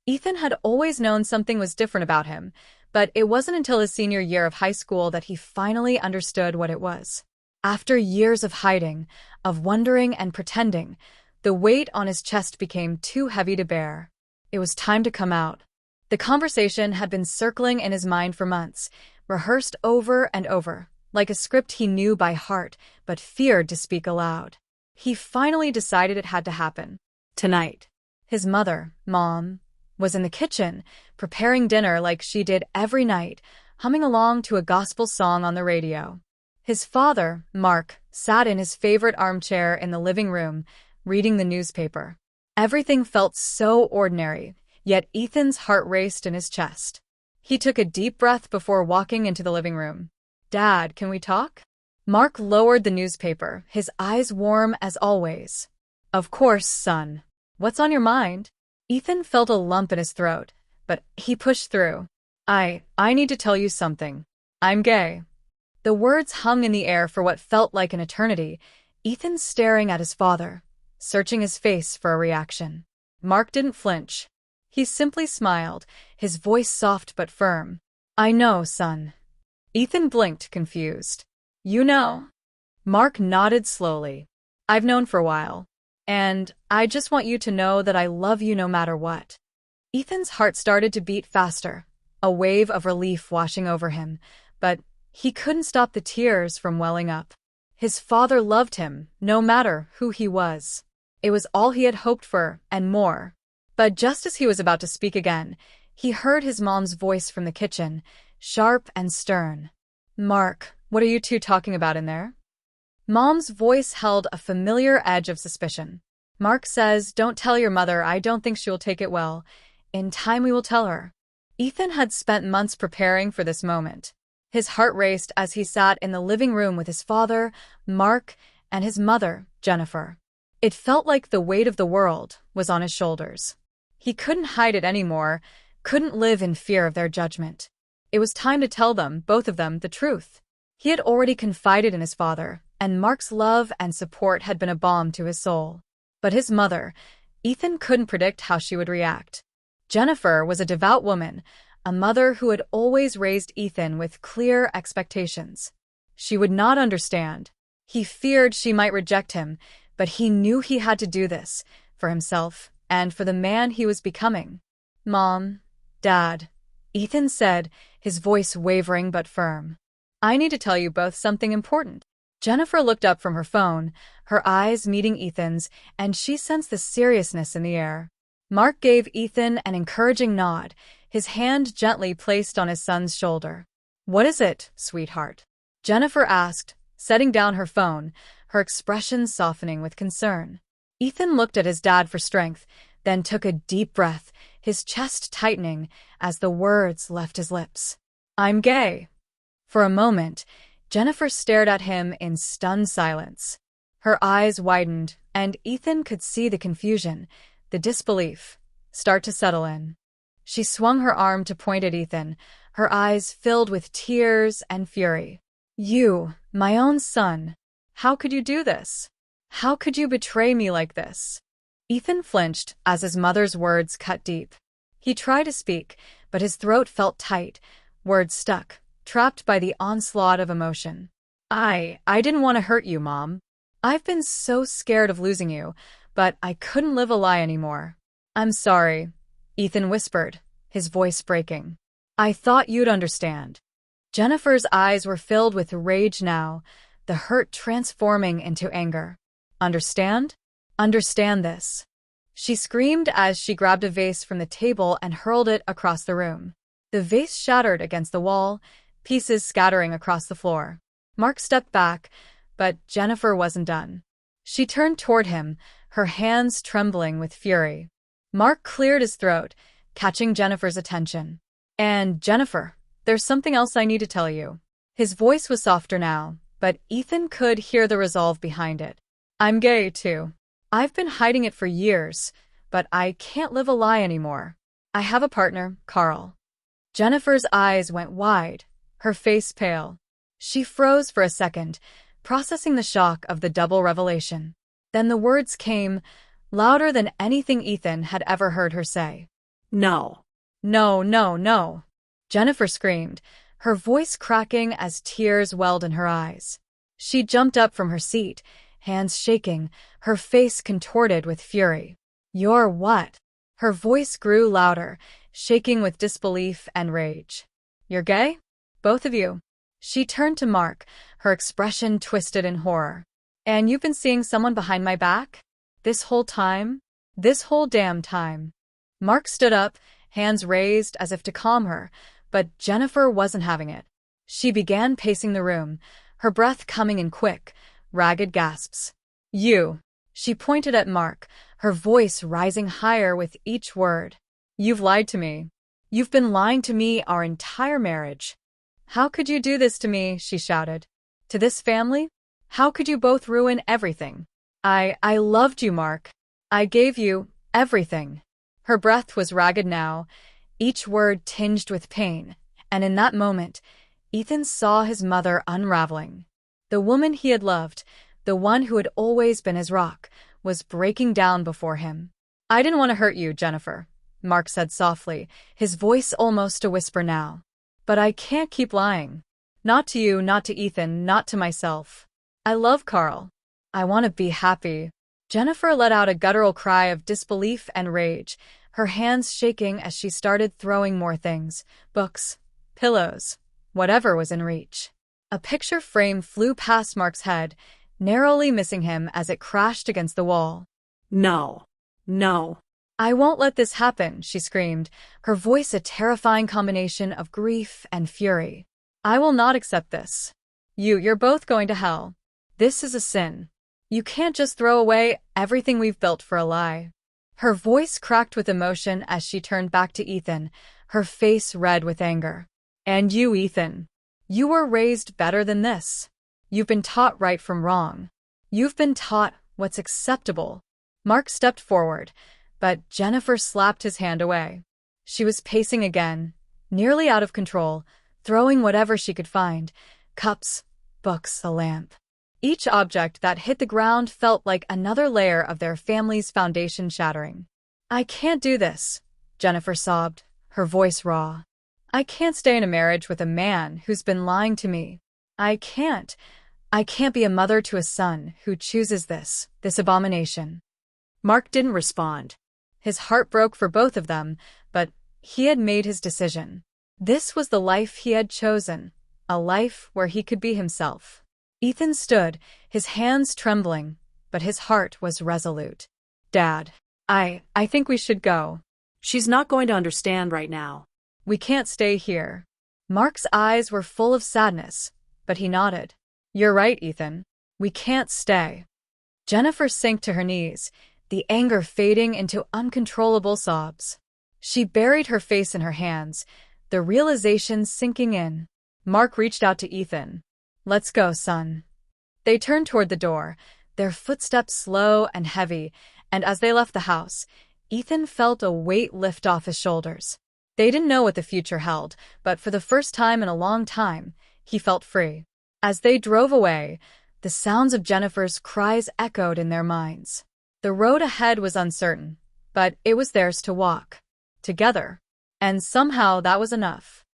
Ethan had always known something was different about him, but it wasn't until his senior year of high school that he finally understood what it was. After years of hiding, of wondering and pretending, the weight on his chest became too heavy to bear. It was time to come out. The conversation had been circling in his mind for months, rehearsed over and over, like a script he knew by heart but feared to speak aloud. He finally decided it had to happen. Tonight. His mother, Mom, was in the kitchen, preparing dinner like she did every night, humming along to a gospel song on the radio. His father, Mark, sat in his favorite armchair in the living room, reading the newspaper. Everything felt so ordinary, yet Ethan's heart raced in his chest. He took a deep breath before walking into the living room. "Dad, can we talk?" Mark lowered the newspaper, his eyes warm as always. "Of course, son. What's on your mind?" Ethan felt a lump in his throat, but he pushed through. I need to tell you something. I'm gay." The words hung in the air for what felt like an eternity, Ethan staring at his father, searching his face for a reaction. Mark didn't flinch. He simply smiled, his voice soft but firm. "I know, son." Ethan blinked, confused. "You know?" Mark nodded slowly. "I've known for a while. And I just want you to know that I love you no matter what." Ethan's heart started to beat faster, a wave of relief washing over him, but he couldn't stop the tears from welling up. His father loved him, no matter who he was. It was all he had hoped for, and more. But just as he was about to speak again, he heard his mom's voice from the kitchen, sharp and stern. "Mark, what are you two talking about in there?" Mom's voice held a familiar edge of suspicion. "Mark says, don't tell your mother, I don't think she'll take it well. In time we will tell her." Ethan had spent months preparing for this moment. His heart raced as he sat in the living room with his father, Mark, and his mother, Jennifer. It felt like the weight of the world was on his shoulders. He couldn't hide it anymore, couldn't live in fear of their judgment. It was time to tell them, both of them, the truth. He had already confided in his father, and Mark's love and support had been a balm to his soul. But his mother, Ethan couldn't predict how she would react. Jennifer was a devout woman, a mother who had always raised Ethan with clear expectations. She would not understand. He feared she might reject him, but he knew he had to do this, for himself and for the man he was becoming. "Mom, Dad," Ethan said, his voice wavering but firm. "I need to tell you both something important." Jennifer looked up from her phone, her eyes meeting Ethan's, and she sensed the seriousness in the air. Mark gave Ethan an encouraging nod, his hand gently placed on his son's shoulder. "What is it, sweetheart?" Jennifer asked, setting down her phone, her expression softening with concern. Ethan looked at his dad for strength, then took a deep breath, his chest tightening as the words left his lips. "I'm gay." For a moment, Jennifer stared at him in stunned silence. Her eyes widened, and Ethan could see the confusion, the disbelief, start to settle in. She swung her arm to point at Ethan, her eyes filled with tears and fury. "You, my own son, how could you do this? How could you betray me like this?" Ethan flinched as his mother's words cut deep. He tried to speak, but his throat felt tight, words stuck, trapped by the onslaught of emotion. I didn't want to hurt you, Mom. I've been so scared of losing you, but I couldn't live a lie anymore. I'm sorry," Ethan whispered, his voice breaking. "I thought you'd understand." Jennifer's eyes were filled with rage now, the hurt transforming into anger. "Understand? Understand this." She screamed as she grabbed a vase from the table and hurled it across the room. The vase shattered against the wall, pieces scattering across the floor. Mark stepped back, but Jennifer wasn't done. She turned toward him, her hands trembling with fury. Mark cleared his throat, catching Jennifer's attention. "And Jennifer, there's something else I need to tell you." His voice was softer now, but Ethan could hear the resolve behind it. "I'm gay, too. I've been hiding it for years, but I can't live a lie anymore. I have a partner, Carl." Jennifer's eyes went wide, her face pale. She froze for a second, processing the shock of the double revelation. Then the words came, louder than anything Ethan had ever heard her say. No. No, no, no. Jennifer screamed, her voice cracking as tears welled in her eyes. She jumped up from her seat, hands shaking, her face contorted with fury. You're what? Her voice grew louder, shaking with disbelief and rage. You're gay? Both of you. She turned to Mark, her expression twisted in horror. And you've been seeing someone behind my back? This whole time? This whole damn time. Mark stood up, hands raised as if to calm her, but Jennifer wasn't having it. She began pacing the room, her breath coming in quick, ragged gasps. You. She pointed at Mark, her voice rising higher with each word. You've lied to me. You've been lying to me our entire marriage. How could you do this to me? She shouted. To this family? How could you both ruin everything? I loved you, Mark. I gave you everything. Her breath was ragged now, each word tinged with pain, and in that moment, Ethan saw his mother unraveling. The woman he had loved, the one who had always been his rock, was breaking down before him. I didn't want to hurt you, Jennifer, Mark said softly, his voice almost a whisper now. But I can't keep lying. Not to you, not to Ethan, not to myself. I love Carl. I want to be happy. Jennifer let out a guttural cry of disbelief and rage, her hands shaking as she started throwing more things, books, pillows, whatever was in reach. A picture frame flew past Mark's head, narrowly missing him as it crashed against the wall. No. No. I won't let this happen, she screamed, her voice a terrifying combination of grief and fury. I will not accept this. You're both going to hell. This is a sin. You can't just throw away everything we've built for a lie. Her voice cracked with emotion as she turned back to Ethan, her face red with anger. And you, Ethan. You were raised better than this. You've been taught right from wrong. You've been taught what's acceptable. Mark stepped forward, but Jennifer slapped his hand away. She was pacing again, nearly out of control, throwing whatever she could find, cups, books, a lamp. Each object that hit the ground felt like another layer of their family's foundation shattering. I can't do this, Jennifer sobbed, her voice raw. I can't stay in a marriage with a man who's been lying to me. I can't be a mother to a son who chooses this abomination. Mark didn't respond. His heart broke for both of them, but he had made his decision. This was the life he had chosen, a life where he could be himself. Ethan stood, his hands trembling, but his heart was resolute. Dad, I think we should go. She's not going to understand right now. We can't stay here. Mark's eyes were full of sadness, but he nodded. You're right, Ethan. We can't stay. Jennifer sank to her knees, the anger fading into uncontrollable sobs. She buried her face in her hands, the realization sinking in. Mark reached out to Ethan. Let's go, son. They turned toward the door, their footsteps slow and heavy, and as they left the house, Ethan felt a weight lift off his shoulders. They didn't know what the future held, but for the first time in a long time, he felt free. As they drove away, the sounds of Jennifer's cries echoed in their minds. The road ahead was uncertain, but it was theirs to walk. Together. And somehow that was enough.